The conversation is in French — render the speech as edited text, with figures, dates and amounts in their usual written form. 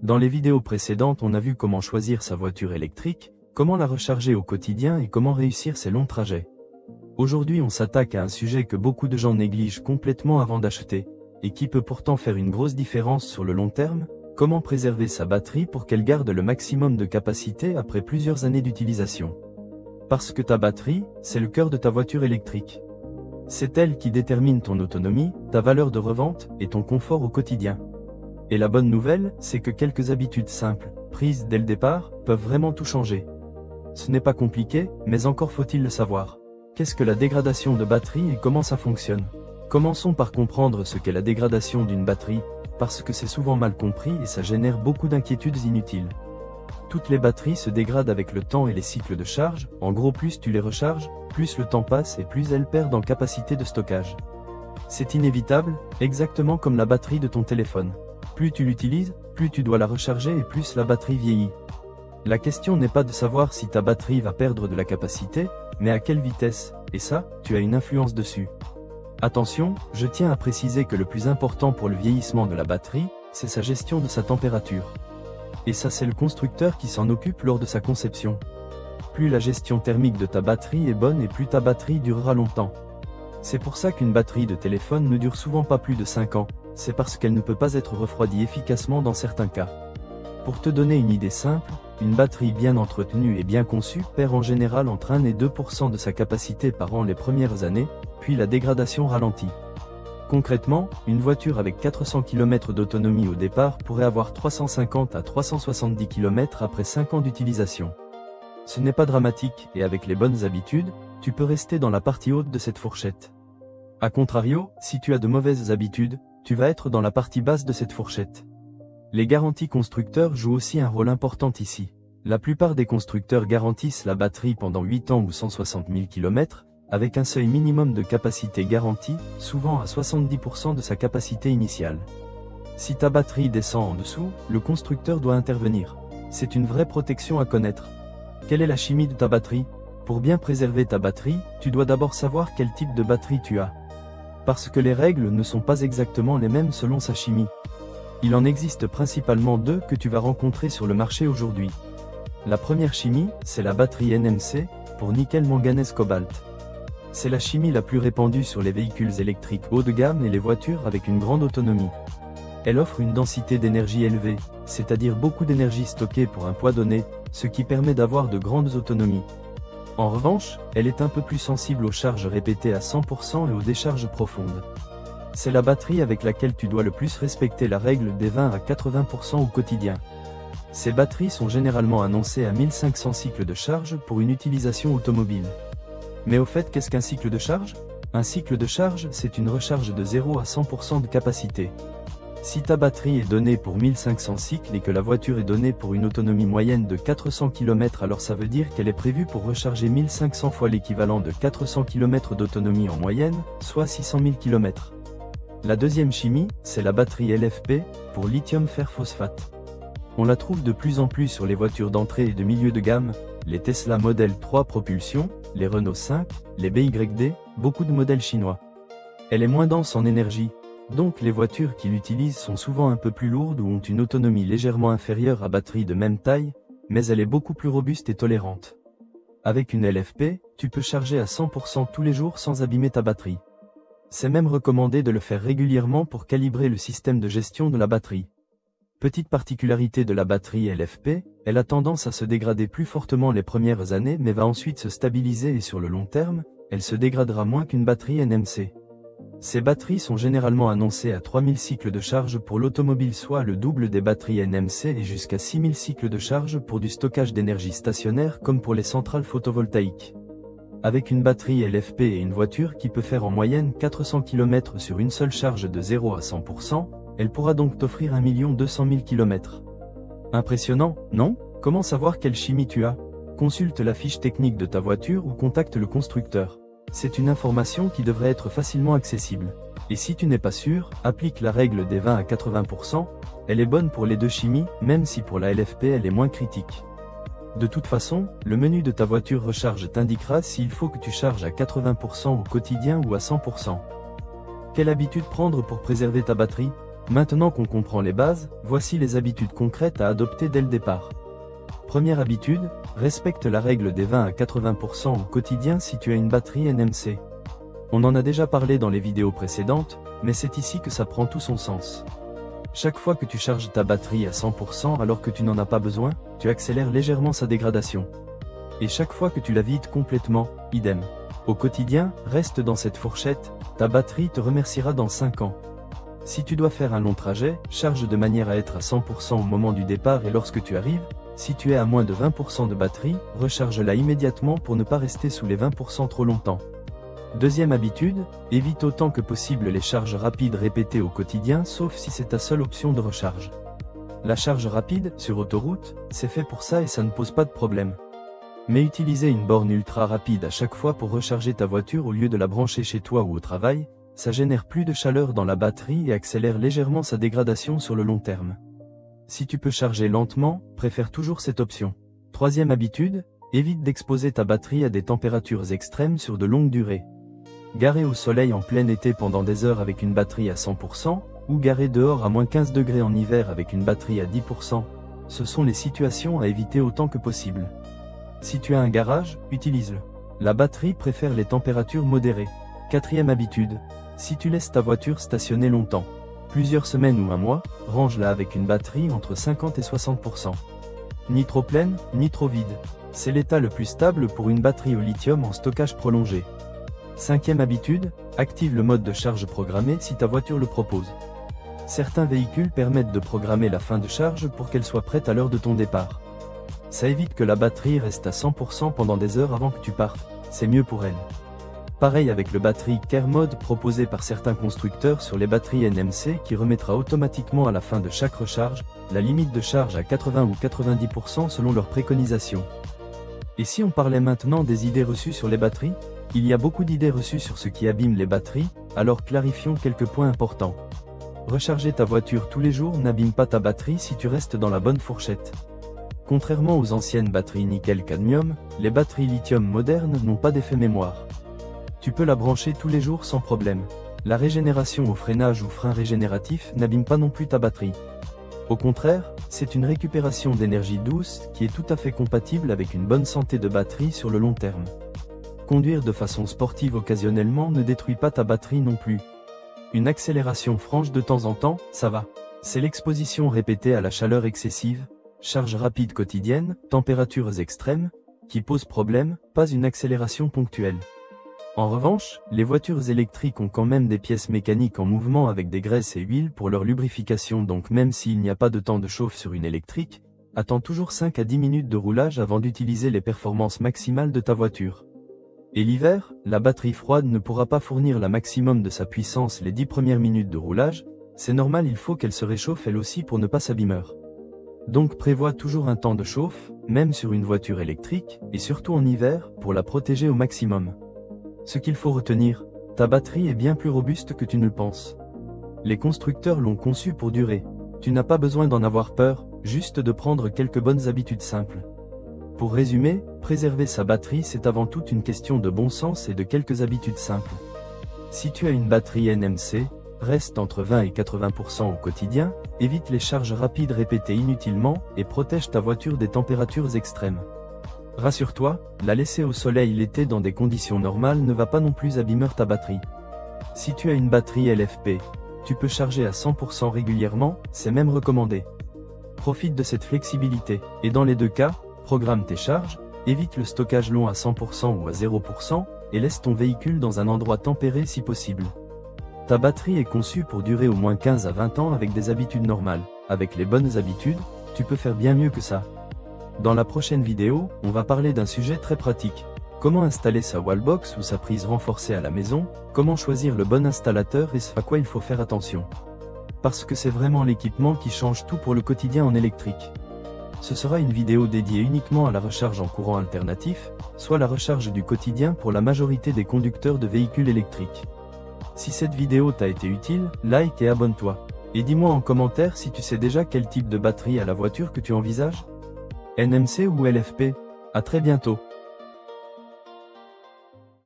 Dans les vidéos précédentes, on a vu comment choisir sa voiture électrique, comment la recharger au quotidien et comment réussir ses longs trajets. Aujourd'hui, on s'attaque à un sujet que beaucoup de gens négligent complètement avant d'acheter, et qui peut pourtant faire une grosse différence sur le long terme: comment préserver sa batterie pour qu'elle garde le maximum de capacité après plusieurs années d'utilisation. Parce que ta batterie, c'est le cœur de ta voiture électrique. C'est elle qui détermine ton autonomie, ta valeur de revente et ton confort au quotidien. Et la bonne nouvelle, c'est que quelques habitudes simples, prises dès le départ, peuvent vraiment tout changer. Ce n'est pas compliqué, mais encore faut-il le savoir. Qu'est-ce que la dégradation de batterie et comment ça fonctionne? Commençons par comprendre ce qu'est la dégradation d'une batterie, parce que c'est souvent mal compris et ça génère beaucoup d'inquiétudes inutiles. Toutes les batteries se dégradent avec le temps et les cycles de charge. En gros, plus tu les recharges, plus le temps passe et plus elles perdent en capacité de stockage. C'est inévitable, exactement comme la batterie de ton téléphone. Plus tu l'utilises, plus tu dois la recharger et plus la batterie vieillit. La question n'est pas de savoir si ta batterie va perdre de la capacité, mais à quelle vitesse, et ça, tu as une influence dessus. Attention, je tiens à préciser que le plus important pour le vieillissement de la batterie, c'est sa gestion de sa température. Et ça, c'est le constructeur qui s'en occupe lors de sa conception. Plus la gestion thermique de ta batterie est bonne et plus ta batterie durera longtemps. C'est pour ça qu'une batterie de téléphone ne dure souvent pas plus de 5 ans, c'est parce qu'elle ne peut pas être refroidie efficacement dans certains cas. Pour te donner une idée simple, une batterie bien entretenue et bien conçue perd en général entre 1 et 2% de sa capacité par an les premières années, puis la dégradation ralentit. Concrètement, une voiture avec 400 km d'autonomie au départ pourrait avoir 350 à 370 km après 5 ans d'utilisation. Ce n'est pas dramatique et avec les bonnes habitudes, tu peux rester dans la partie haute de cette fourchette. A contrario, si tu as de mauvaises habitudes, tu vas être dans la partie basse de cette fourchette. Les garanties constructeurs jouent aussi un rôle important ici. La plupart des constructeurs garantissent la batterie pendant 8 ans ou 160 000 km, avec un seuil minimum de capacité garantie, souvent à 70% de sa capacité initiale. Si ta batterie descend en dessous, le constructeur doit intervenir. C'est une vraie protection à connaître. Quelle est la chimie de ta batterie? Pour bien préserver ta batterie, tu dois d'abord savoir quel type de batterie tu as. Parce que les règles ne sont pas exactement les mêmes selon sa chimie. Il en existe principalement deux que tu vas rencontrer sur le marché aujourd'hui. La première chimie, c'est la batterie NMC, pour nickel-manganèse-cobalt. C'est la chimie la plus répandue sur les véhicules électriques haut de gamme et les voitures avec une grande autonomie. Elle offre une densité d'énergie élevée, c'est-à-dire beaucoup d'énergie stockée pour un poids donné, ce qui permet d'avoir de grandes autonomies. En revanche, elle est un peu plus sensible aux charges répétées à 100% et aux décharges profondes. C'est la batterie avec laquelle tu dois le plus respecter la règle des 20 à 80% au quotidien. Ces batteries sont généralement annoncées à 1500 cycles de charge pour une utilisation automobile. Mais au fait, qu'est-ce qu'un cycle de charge? Un cycle de charge, c'est une recharge de 0 à 100% de capacité. Si ta batterie est donnée pour 1500 cycles et que la voiture est donnée pour une autonomie moyenne de 400 km, alors ça veut dire qu'elle est prévue pour recharger 1500 fois l'équivalent de 400 km d'autonomie en moyenne, soit 600 000 km. La deuxième chimie, c'est la batterie LFP, pour lithium fer phosphate. On la trouve de plus en plus sur les voitures d'entrée et de milieu de gamme, les Tesla Model 3 propulsion, les Renault 5, les BYD, beaucoup de modèles chinois. Elle est moins dense en énergie, donc les voitures qui l'utilisent sont souvent un peu plus lourdes ou ont une autonomie légèrement inférieure à batterie de même taille, mais elle est beaucoup plus robuste et tolérante. Avec une LFP, tu peux charger à 100% tous les jours sans abîmer ta batterie. C'est même recommandé de le faire régulièrement pour calibrer le système de gestion de la batterie. Petite particularité de la batterie LFP, elle a tendance à se dégrader plus fortement les premières années mais va ensuite se stabiliser et sur le long terme, elle se dégradera moins qu'une batterie NMC. Ces batteries sont généralement annoncées à 3000 cycles de charge pour l'automobile, soit le double des batteries NMC, et jusqu'à 6000 cycles de charge pour du stockage d'énergie stationnaire comme pour les centrales photovoltaïques. Avec une batterie LFP et une voiture qui peut faire en moyenne 400 km sur une seule charge de 0 à 100%, elle pourra donc t'offrir 1 200 000 km. Impressionnant, non? Comment savoir quelle chimie tu as? Consulte la fiche technique de ta voiture ou contacte le constructeur. C'est une information qui devrait être facilement accessible. Et si tu n'es pas sûr, applique la règle des 20 à 80%, elle est bonne pour les deux chimies, même si pour la LFP elle est moins critique. De toute façon, le menu de ta voiture recharge t'indiquera s'il faut que tu charges à 80% au quotidien ou à 100%. Quelle habitude prendre pour préserver ta batterie? Maintenant qu'on comprend les bases, voici les habitudes concrètes à adopter dès le départ. Première habitude, respecte la règle des 20 à 80% au quotidien si tu as une batterie NMC. On en a déjà parlé dans les vidéos précédentes, mais c'est ici que ça prend tout son sens. Chaque fois que tu charges ta batterie à 100% alors que tu n'en as pas besoin, tu accélères légèrement sa dégradation. Et chaque fois que tu la vides complètement, idem. Au quotidien, reste dans cette fourchette, ta batterie te remerciera dans 5 ans. Si tu dois faire un long trajet, charge de manière à être à 100% au moment du départ et lorsque tu arrives. Si tu es à moins de 20% de batterie, recharge-la immédiatement pour ne pas rester sous les 20% trop longtemps. Deuxième habitude, évite autant que possible les charges rapides répétées au quotidien sauf si c'est ta seule option de recharge. La charge rapide, sur autoroute, c'est fait pour ça et ça ne pose pas de problème. Mais utiliser une borne ultra rapide à chaque fois pour recharger ta voiture au lieu de la brancher chez toi ou au travail, ça génère plus de chaleur dans la batterie et accélère légèrement sa dégradation sur le long terme. Si tu peux charger lentement, préfère toujours cette option. Troisième habitude, évite d'exposer ta batterie à des températures extrêmes sur de longues durées. Garer au soleil en plein été pendant des heures avec une batterie à 100%, ou garer dehors à moins 15 degrés en hiver avec une batterie à 10%, ce sont les situations à éviter autant que possible. Si tu as un garage, utilise-le. La batterie préfère les températures modérées. Quatrième habitude, si tu laisses ta voiture stationner longtemps, plusieurs semaines ou un mois, range-la avec une batterie entre 50 et 60%. Ni trop pleine, ni trop vide. C'est l'état le plus stable pour une batterie au lithium en stockage prolongé. Cinquième habitude, active le mode de charge programmé si ta voiture le propose. Certains véhicules permettent de programmer la fin de charge pour qu'elle soit prête à l'heure de ton départ. Ça évite que la batterie reste à 100% pendant des heures avant que tu partes, c'est mieux pour elle. Pareil avec le batterie Care Mode proposé par certains constructeurs sur les batteries NMC qui remettra automatiquement à la fin de chaque recharge, la limite de charge à 80 ou 90% selon leurs préconisations. Et si on parlait maintenant des idées reçues sur les batteries? Il y a beaucoup d'idées reçues sur ce qui abîme les batteries, alors clarifions quelques points importants. Recharger ta voiture tous les jours n'abîme pas ta batterie si tu restes dans la bonne fourchette. Contrairement aux anciennes batteries nickel-cadmium, les batteries lithium modernes n'ont pas d'effet mémoire. Tu peux la brancher tous les jours sans problème. La régénération au freinage ou frein régénératif n'abîme pas non plus ta batterie. Au contraire, c'est une récupération d'énergie douce qui est tout à fait compatible avec une bonne santé de batterie sur le long terme. Conduire de façon sportive occasionnellement ne détruit pas ta batterie non plus. Une accélération franche de temps en temps, ça va. C'est l'exposition répétée à la chaleur excessive, charge rapide quotidienne, températures extrêmes, qui pose problème, pas une accélération ponctuelle. En revanche, les voitures électriques ont quand même des pièces mécaniques en mouvement avec des graisses et huiles pour leur lubrification donc même s'il n'y a pas de temps de chauffe sur une électrique, attends toujours 5 à 10 minutes de roulage avant d'utiliser les performances maximales de ta voiture. Et l'hiver, la batterie froide ne pourra pas fournir la maximum de sa puissance les 10 premières minutes de roulage, c'est normal il faut qu'elle se réchauffe elle aussi pour ne pas s'abîmer. Donc prévois toujours un temps de chauffe, même sur une voiture électrique, et surtout en hiver, pour la protéger au maximum. Ce qu'il faut retenir, ta batterie est bien plus robuste que tu ne le penses. Les constructeurs l'ont conçue pour durer. Tu n'as pas besoin d'en avoir peur, juste de prendre quelques bonnes habitudes simples. Pour résumer, préserver sa batterie c'est avant tout une question de bon sens et de quelques habitudes simples. Si tu as une batterie NMC, reste entre 20 et 80% au quotidien, évite les charges rapides répétées inutilement et protège ta voiture des températures extrêmes. Rassure-toi, la laisser au soleil l'été dans des conditions normales ne va pas non plus abîmer ta batterie. Si tu as une batterie LFP, tu peux charger à 100% régulièrement, c'est même recommandé. Profite de cette flexibilité, et dans les deux cas, programme tes charges, évite le stockage long à 100% ou à 0%, et laisse ton véhicule dans un endroit tempéré si possible. Ta batterie est conçue pour durer au moins 15 à 20 ans avec des habitudes normales. Avec les bonnes habitudes, tu peux faire bien mieux que ça. Dans la prochaine vidéo, on va parler d'un sujet très pratique. Comment installer sa wallbox ou sa prise renforcée à la maison, comment choisir le bon installateur et ce à quoi il faut faire attention. Parce que c'est vraiment l'équipement qui change tout pour le quotidien en électrique. Ce sera une vidéo dédiée uniquement à la recharge en courant alternatif, soit la recharge du quotidien pour la majorité des conducteurs de véhicules électriques. Si cette vidéo t'a été utile, like et abonne-toi. Et dis-moi en commentaire si tu sais déjà quel type de batterie à la voiture que tu envisages. NMC ou LFP? À très bientôt.